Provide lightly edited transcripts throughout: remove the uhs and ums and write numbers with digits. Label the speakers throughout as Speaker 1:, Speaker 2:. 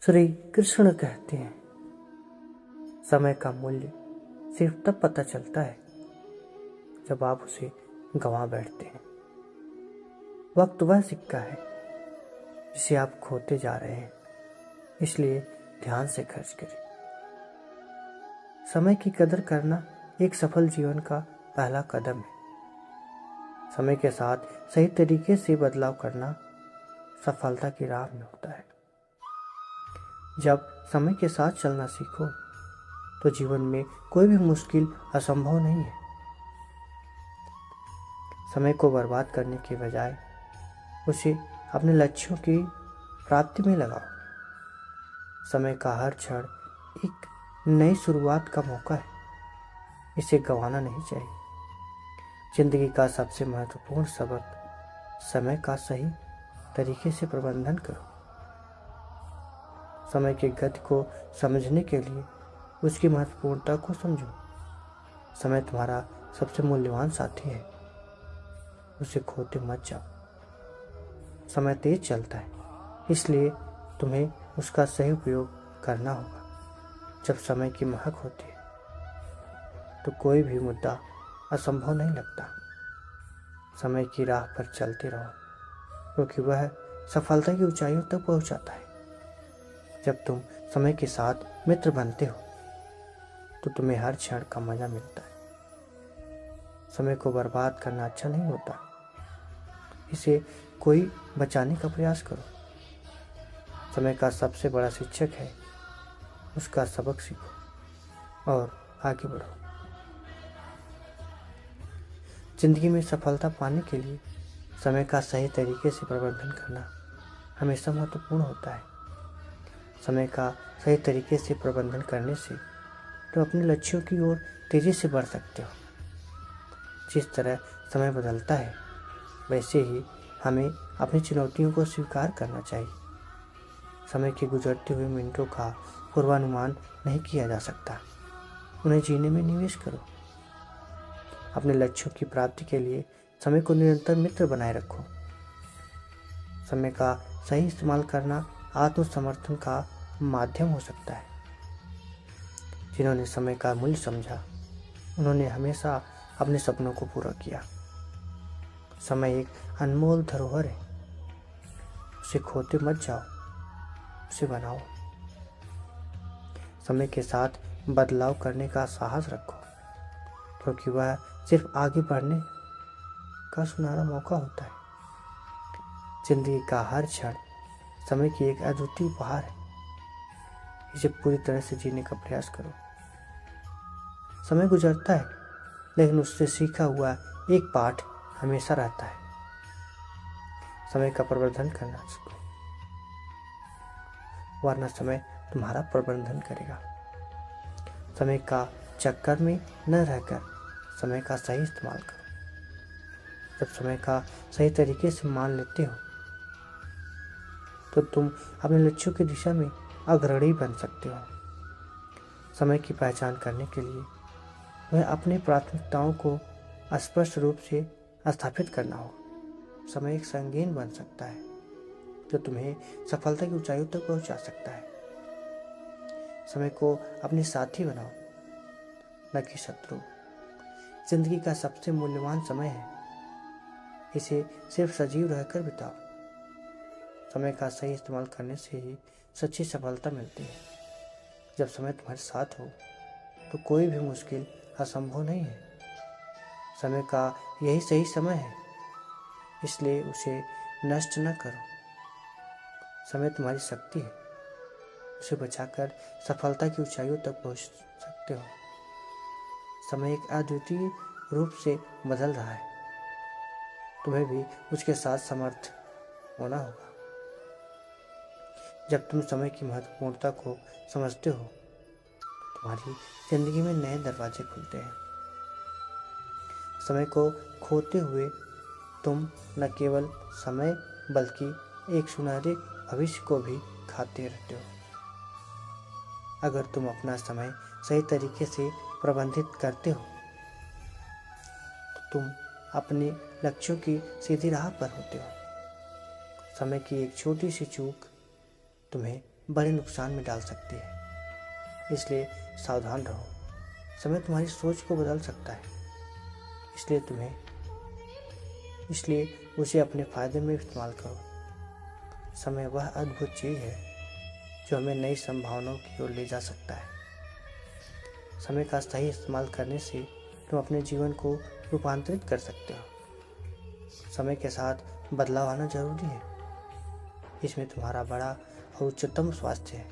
Speaker 1: श्री कृष्ण कहते हैं, समय का मूल्य सिर्फ तब पता चलता है जब आप उसे गंवा बैठते हैं। वक्त वह सिक्का है जिसे आप खोते जा रहे हैं, इसलिए ध्यान से खर्च करें। समय की कदर करना एक सफल जीवन का पहला कदम है। समय के साथ सही तरीके से बदलाव करना सफलता की राह में होता है। जब समय के साथ चलना सीखो तो जीवन में कोई भी मुश्किल असंभव नहीं है। समय को बर्बाद करने के बजाय उसे अपने लक्ष्यों की प्राप्ति में लगाओ। समय का हर क्षण एक नई शुरुआत का मौका है, इसे गंवाना नहीं चाहिए। जिंदगी का सबसे महत्वपूर्ण सबक समय का सही तरीके से प्रबंधन करो। समय के गति को समझने के लिए उसकी महत्वपूर्णता को समझो। समय तुम्हारा सबसे मूल्यवान साथी है, उसे खोते मत जाओ। समय तेज चलता है, इसलिए तुम्हें उसका सही उपयोग करना होगा। जब समय की महक होती है तो कोई भी मुद्दा असंभव नहीं लगता। समय की राह पर चलते रहो, क्योंकि वह सफलता की ऊंचाइयों तक पहुंचाता है। जब तुम समय के साथ मित्र बनते हो तो तुम्हें हर क्षण का मजा मिलता है। समय को बर्बाद करना अच्छा नहीं होता, इसे कोई बचाने का प्रयास करो। समय का सबसे बड़ा शिक्षक है, उसका सबक सीखो और आगे बढ़ो। जिंदगी में सफलता पाने के लिए समय का सही तरीके से प्रबंधन करना हमेशा महत्वपूर्ण होता है। समय का सही तरीके से प्रबंधन करने से तुम अपने लक्ष्यों की ओर तेजी से बढ़ सकते हो। जिस तरह समय बदलता है, वैसे ही हमें अपनी चुनौतियों को स्वीकार करना चाहिए। समय के गुजरते हुए मिनटों का पूर्वानुमान नहीं किया जा सकता, उन्हें जीने में निवेश करो। अपने लक्ष्यों की प्राप्ति के लिए समय को निरंतर मित्र बनाए रखो। समय का सही इस्तेमाल करना आत्मसमर्थन का माध्यम हो सकता है। जिन्होंने समय का मूल्य समझा, उन्होंने हमेशा अपने सपनों को पूरा किया। समय एक अनमोल धरोहर है, उसे खोते मत जाओ, उसे बनाओ। समय के साथ बदलाव करने का साहस रखो, क्योंकि वह सिर्फ आगे बढ़ने का सुनहरा मौका होता है। जिंदगी का हर क्षण समय की एक अद्वितीय उपहार है, इसे पूरी तरह से जीने का प्रयास करो। समय गुजरता है, लेकिन उससे सीखा हुआ एक पाठ हमेशा रहता है। समय का प्रबंधन करना सीखो, वरना समय तुम्हारा प्रबंधन करेगा। समय का चक्कर में न रहकर समय का सही इस्तेमाल करो। जब समय का सही तरीके से मान लेते हो तो तुम अपने लक्ष्यों की दिशा में अग्रणी बन सकते हो। समय की पहचान करने के लिए तुम्हें अपनी प्राथमिकताओं को स्पष्ट रूप से स्थापित करना होगा। समय एक संगीन बन सकता है जो तुम्हें सफलता की ऊंचाइयों तक पहुंचा सकता है। समय को अपने साथी बनाओ, न कि शत्रु। जिंदगी का सबसे मूल्यवान समय है, इसे सिर्फ सजीव रहकर बिताओ। समय का सही इस्तेमाल करने से ही सच्ची सफलता मिलती है। जब समय तुम्हारे साथ हो तो कोई भी मुश्किल असंभव नहीं है। समय का यही सही समय है, इसलिए उसे नष्ट न करो। समय तुम्हारी शक्ति है, उसे बचाकर सफलता की ऊंचाइयों तक पहुंच सकते हो। समय एक अद्वितीय रूप से बदल रहा है, तुम्हें भी उसके साथ समर्थ होना होगा। जब तुम समय की महत्वपूर्णता को समझते हो, तुम्हारी जिंदगी में नए दरवाजे खुलते हैं। समय को खोते हुए तुम न केवल समय बल्कि एक सुनहरे भविष्य को भी खाते रहते हो। अगर तुम अपना समय सही तरीके से प्रबंधित करते हो तो तुम अपने लक्ष्यों की सीधी राह पर होते हो। समय की एक छोटी सी चूक तुम्हें बड़े नुकसान में डाल सकती है। इसलिए सावधान रहो। समय तुम्हारी सोच को बदल सकता है, इसलिए उसे अपने फायदे में इस्तेमाल करो। समय वह अद्भुत चीज़ है जो हमें नई संभावनाओं की ओर ले जा सकता है। समय का सही इस्तेमाल करने से तुम अपने जीवन को रूपांतरित कर सकते हो। समय के साथ बदलाव आना जरूरी है। इसमें तुम्हारा बड़ा और उच्चतम स्वास्थ्य है।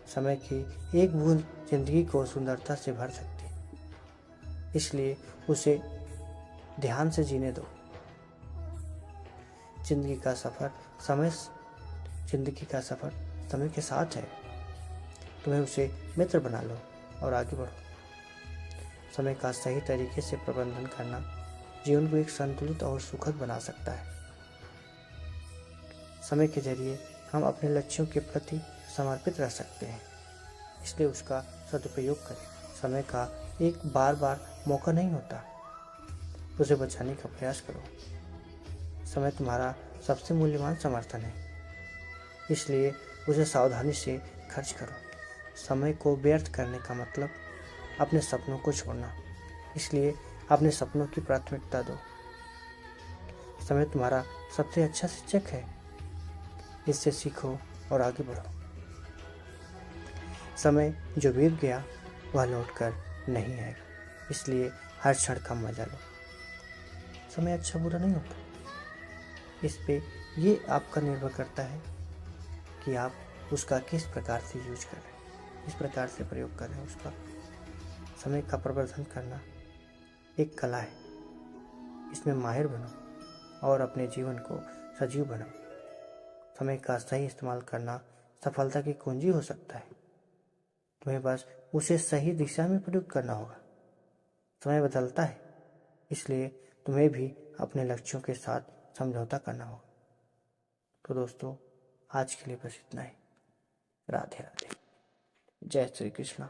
Speaker 1: समय की एक बूंद जिंदगी को सुंदरता से भर सकती है, इसलिए उसे ध्यान से जीने दो। जिंदगी का सफ़र समय के साथ है। तुम्हें उसे मित्र बना लो और आगे बढ़ो। समय का सही तरीके से प्रबंधन करना जीवन को एक संतुलित और सुखद बना सकता है। समय के जरिए हम अपने लक्ष्यों के प्रति समर्पित रह सकते हैं, इसलिए उसका सदुपयोग करें। समय का एक बार मौका नहीं होता, उसे बचाने का प्रयास करो। समय तुम्हारा सबसे मूल्यवान समर्थन है, इसलिए उसे सावधानी से खर्च करो। समय को व्यर्थ करने का मतलब अपने सपनों को छोड़ना, इसलिए अपने सपनों की प्राथमिकता दो। समय तुम्हारा सबसे अच्छा शिक्षक है, इससे सीखो और आगे बढ़ो। समय जो बीत गया वह लौटकर नहीं आएगा, इसलिए हर क्षण का मजा लो। समय अच्छा बुरा नहीं होता, इस पे ये आपका निर्भर करता है कि आप उसका किस प्रकार से यूज कर रहे हैं, किस प्रकार से प्रयोग कर रहे हैं उसका। समय का प्रबंधन करना एक कला है, इसमें माहिर बनो और अपने जीवन को सजीव बनाओ। समय का सही इस्तेमाल करना सफलता की कुंजी हो सकता है। तुम्हें बस उसे सही दिशा में प्रयोग करना होगा। समय बदलता है, इसलिए तुम्हें भी अपने लक्ष्यों के साथ समझौता करना होगा। तो दोस्तों, आज के लिए बस इतना ही। राधे राधे। जय श्री कृष्ण।